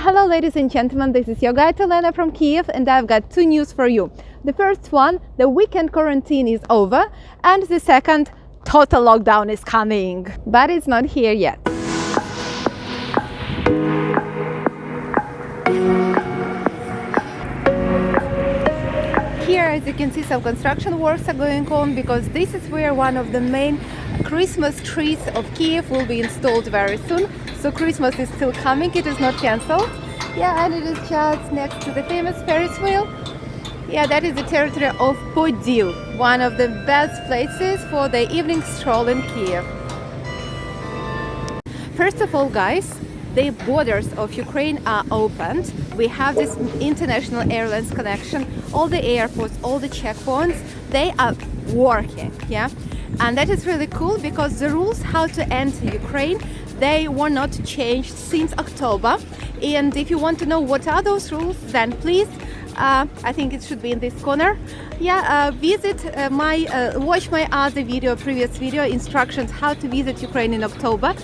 Hello ladies and gentlemen, this is your guide Olena from Kyiv, and I've got two news for you. The first one, the weekend quarantine is over, and the second, total lockdown is coming. But it's not here yet. Here, as you can see, some construction works are going on because this is where one of the main Christmas trees of Kyiv will be installed very soon. So Christmas is still coming, it is not cancelled. Yeah, and it is just next to the famous Ferris wheel. Yeah, that is the territory of Boryspil, one of the best places for the evening stroll in Kyiv. First of all, guys, the borders of Ukraine are opened. We have this international airlines connection. All the airports, all the checkpoints, they are working, yeah? And that is really cool because the rules how to enter Ukraine, they were not changed since October. And if you want to know what are those rules, then please, I think it should be in this corner. Yeah, watch my other video, previous video, instructions how to visit Ukraine in October.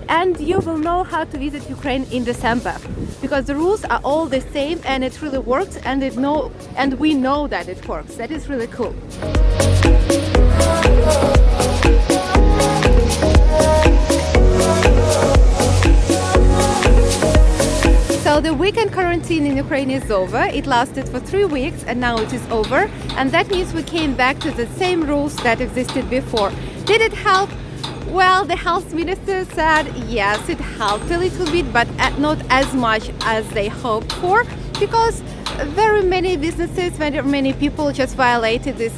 And you will know how to visit Ukraine in December, because the rules are all the same and it really works, and we know that it works. That is really cool. So the weekend quarantine in Ukraine is over. It lasted for 3 weeks and now it is over. And that means we came back to the same rules that existed before. Did it help? Well, the health minister said yes, it helped a little bit, but not as much as they hoped for, because very many businesses, very many people just violated this,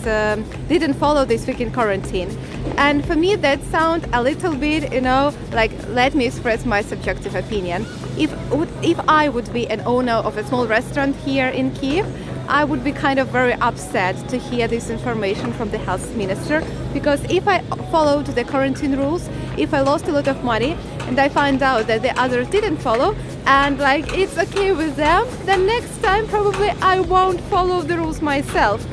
didn't follow this weekend quarantine. And for me, that sounds a little bit, like, let me express my subjective opinion. If I would be an owner of a small restaurant here in Kyiv, I would be kind of very upset to hear this information from the health minister, because if I followed the quarantine rules, if I lost a lot of money and I find out that the others didn't follow and like it's okay with them, then next time probably I won't follow the rules myself.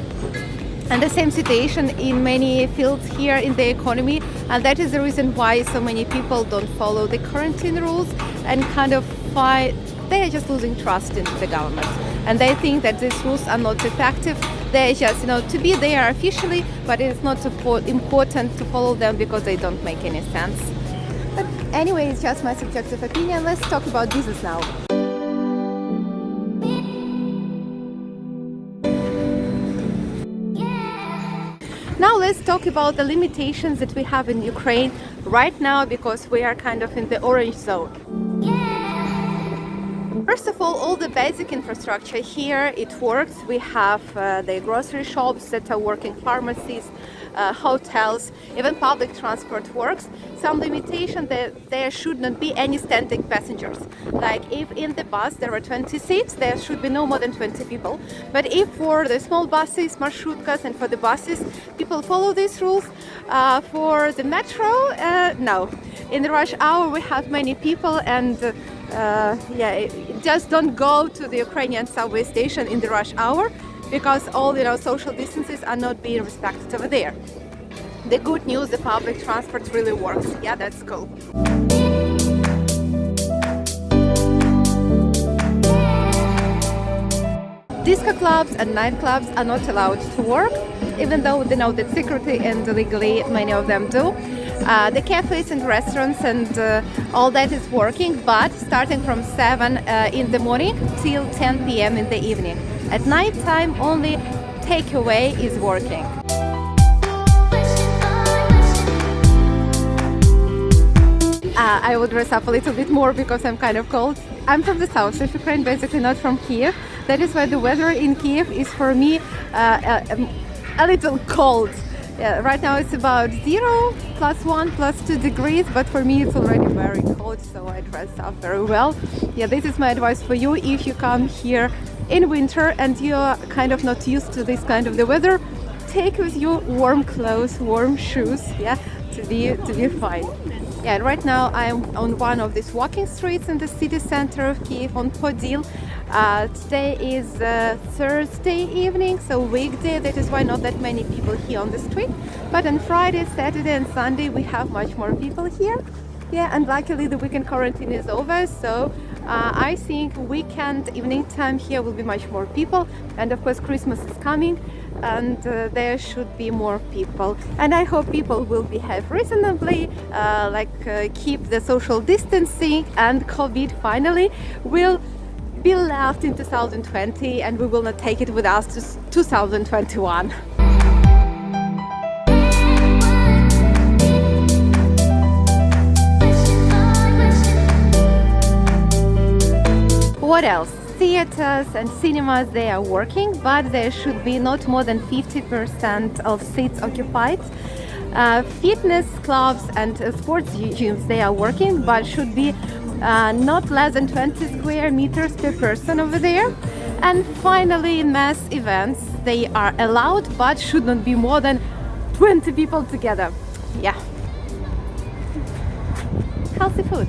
And the same situation in many fields here in the economy, and that is the reason why so many people don't follow the quarantine rules and kind of they are just losing trust in the government. And they think that these rules are not effective. They're just, to be there officially, but it's not important to follow them because they don't make any sense. But anyway, it's just my subjective opinion. Let's talk about business now. Now let's talk about the limitations that we have in Ukraine right now, because we are kind of in the orange zone. First of all the basic infrastructure here, it works. We have the grocery shops that are working, pharmacies, hotels, even public transport works. Some limitation that there should not be any standing passengers. Like if in the bus there are 20 seats, there should be no more than 20 people. But if for the small buses, marshutkas, and for the buses, people follow these rules. For the metro, no. In the rush hour we have many people, and just don't go to the Ukrainian subway station in the rush hour, because all social distances are not being respected over there. The good news, the public transport really works. Yeah, that's cool. Disco clubs and nightclubs are not allowed to work, even though they know that secretly and legally many of them do. The cafes and restaurants and all that is working, but starting from 7 in the morning till 10 p.m. in the evening. At night time, only takeaway is working. I will dress up a little bit more because I'm kind of cold. I'm from the south of Ukraine, basically not from Kyiv. That is why the weather in Kyiv is for me a little cold. Yeah, right now it's about 0, +1, +2 degrees, but for me it's already very cold, so I dress up very well. Yeah, this is my advice for you. If you come here in winter and you're kind of not used to this kind of the weather, take with you warm clothes, warm shoes, yeah, to be fine. Yeah, right now I'm on one of these walking streets in the city center of Kyiv, on Podil. Today is Thursday evening, so weekday, that is why not that many people here on the street. But on Friday, Saturday and Sunday we have much more people here. Yeah, and luckily the weekend quarantine is over, so I think weekend, evening time here will be much more people, and of course Christmas is coming, and there should be more people. And I hope people will behave reasonably, keep the social distancing, and COVID finally will be left in 2020, and we will not take it with us to 2021. What else? Theaters and cinemas, they are working, but there should be not more than 50% of seats occupied. Fitness clubs and sports gyms, they are working, but should be not less than 20 square meters per person over there. And finally, mass events, they are allowed, but should not be more than 20 people together. Yeah. Healthy food.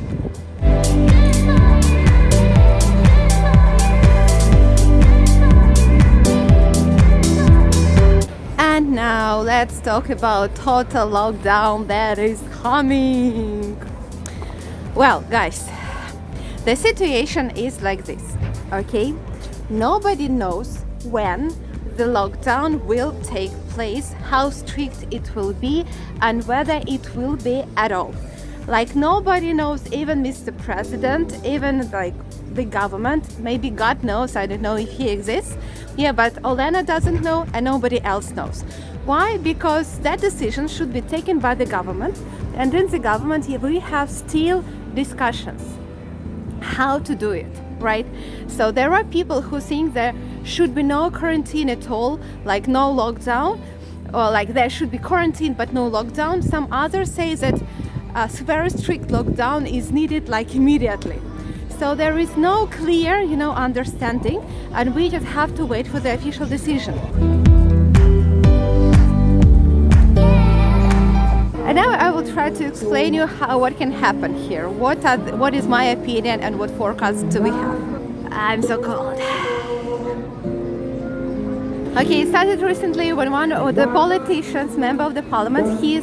And now let's talk about total lockdown that is coming. Well, guys, the situation is like this, okay? Nobody knows when the lockdown will take place, how strict it will be, and whether it will be at all. Like, nobody knows, even Mr. President, even like the government, maybe God knows, I don't know if he exists. Yeah, but Olena doesn't know and nobody else knows. Why? Because that decision should be taken by the government, and in the government we have still discussions how to do it, right? So there are people who think there should be no quarantine at all, like no lockdown, or like there should be quarantine but no lockdown. Some others say that a very strict lockdown is needed like immediately. So there is no clear, understanding, and we just have to wait for the official decision. And now I will try to explain you what can happen here. What is my opinion and what forecast do we have? I'm so cold. Okay, it started recently when one of the politicians, member of the parliament, he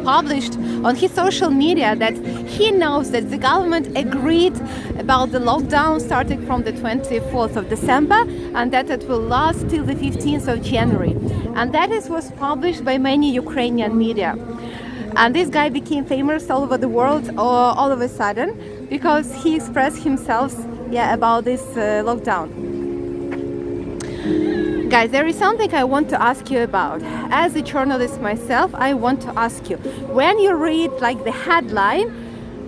published on his social media that he knows that the government agreed about the lockdown starting from the 24th of December, and that it will last till the 15th of January. And that was published by many Ukrainian media. And this guy became famous all over the world all of a sudden because he expressed himself about this lockdown. Guys, there is something I want to ask you about. As a journalist myself, I want to ask you, when you read like the headline,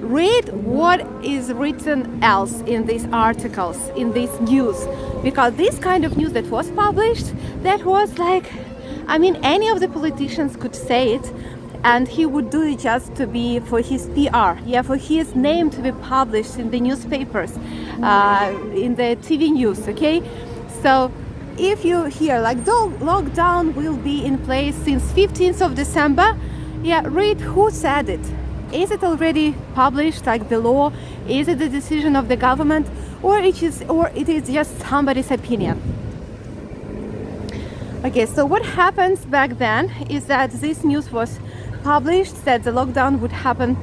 read what is written else in these articles, in this news. Because this kind of news that was published, that was like, any of the politicians could say it, and he would do it just to be for his PR, for his name to be published in the newspapers, in the TV news, okay? So if you hear like the lockdown will be in place since 15th of December, read who said it. Is it already published, like the law? Is it the decision of the government, or it is just somebody's opinion? Okay, so what happens back then is that this news was published that the lockdown would happen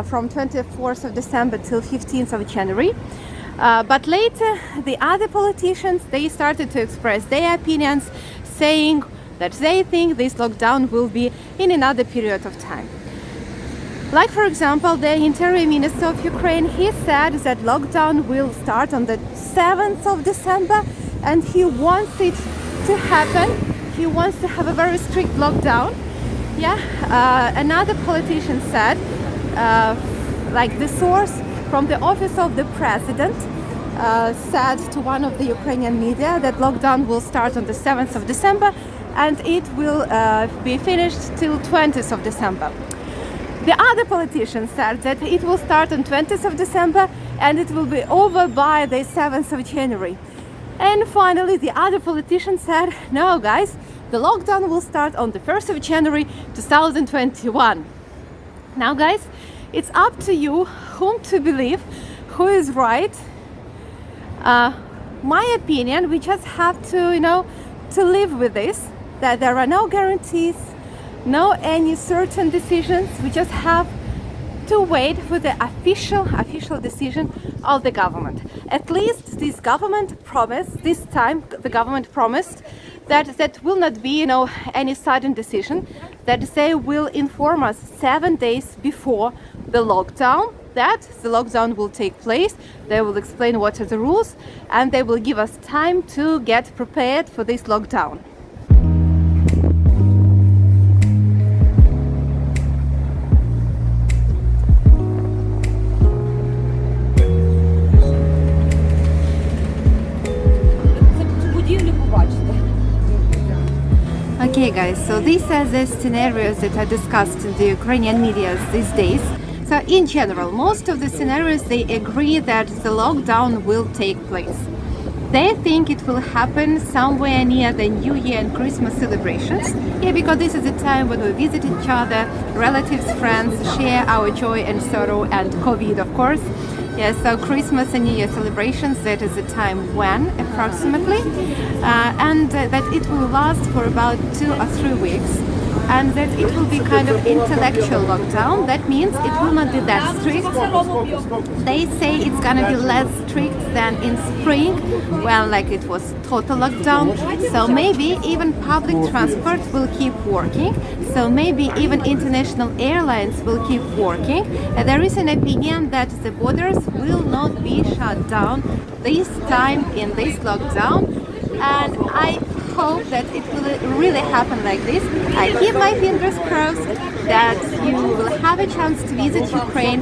from 24th of December till 15th of January. But later, the other politicians, they started to express their opinions, saying that they think this lockdown will be in another period of time. Like, for example, the Interior Minister of Ukraine, he said that lockdown will start on the 7th of December, and he wants it to happen. He wants to have a very strict lockdown. Another politician said, the source from the office of the president said to one of the Ukrainian media that lockdown will start on the 7th of December and it will be finished till 20th of December. The other politician said that it will start on 20th of December and it will be over by the 7th of January. And finally, the other politician said, no guys, the lockdown will start on the 1st of January 2021. Now guys, it's up to you whom to believe, who is right. My opinion, we just have to, to live with this, that there are no guarantees, no any certain decisions. We just have to wait for the official decision of the government. At least this government promised, this time the government promised that will not be, any sudden decision, that they will inform us 7 days before the lockdown, that the lockdown will take place. They will explain what are the rules, and they will give us time to get prepared for this lockdown. Okay guys, so these are the scenarios that are discussed in the Ukrainian media these days. So in general, most of the scenarios, they agree that the lockdown will take place. They think it will happen somewhere near the New Year and Christmas celebrations. Yeah, because this is the time when we visit each other, relatives, friends, share our joy and sorrow, and COVID, of course. Yeah, so Christmas and New Year celebrations, that is the time when, approximately, and that it will last for about 2 or 3 weeks, and that it will be kind of intellectual lockdown. That means it will not be that strict. They say it's gonna be less strict than in spring, when like it was total lockdown. So maybe even public transport will keep working. So maybe even international airlines will keep working. And there is an opinion that the borders will not be shut down this time in this lockdown. And I hope that it will really happen like this. I keep my fingers crossed that you will have a chance to visit Ukraine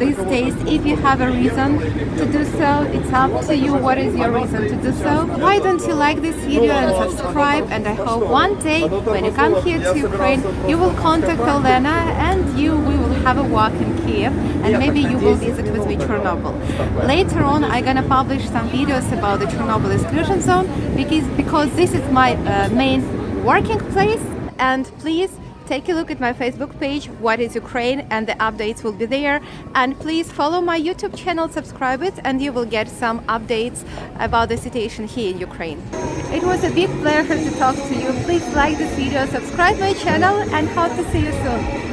these days if you have a reason to do so. It's up to you what is your reason to do so. Why don't you like this video and subscribe, and I hope one day when you come here to Ukraine you will contact Olena and we will have a walk in Kyiv, and maybe you will visit with me Chornobyl. Later on I'm gonna publish some videos about the Chornobyl exclusion zone because this is my main working place, and please take a look at my Facebook page, What is Ukraine, and the updates will be there. And please follow my YouTube channel, subscribe it, and you will get some updates about the situation here in Ukraine. It was a big pleasure to talk to you. Please like this video, subscribe my channel, and hope to see you soon.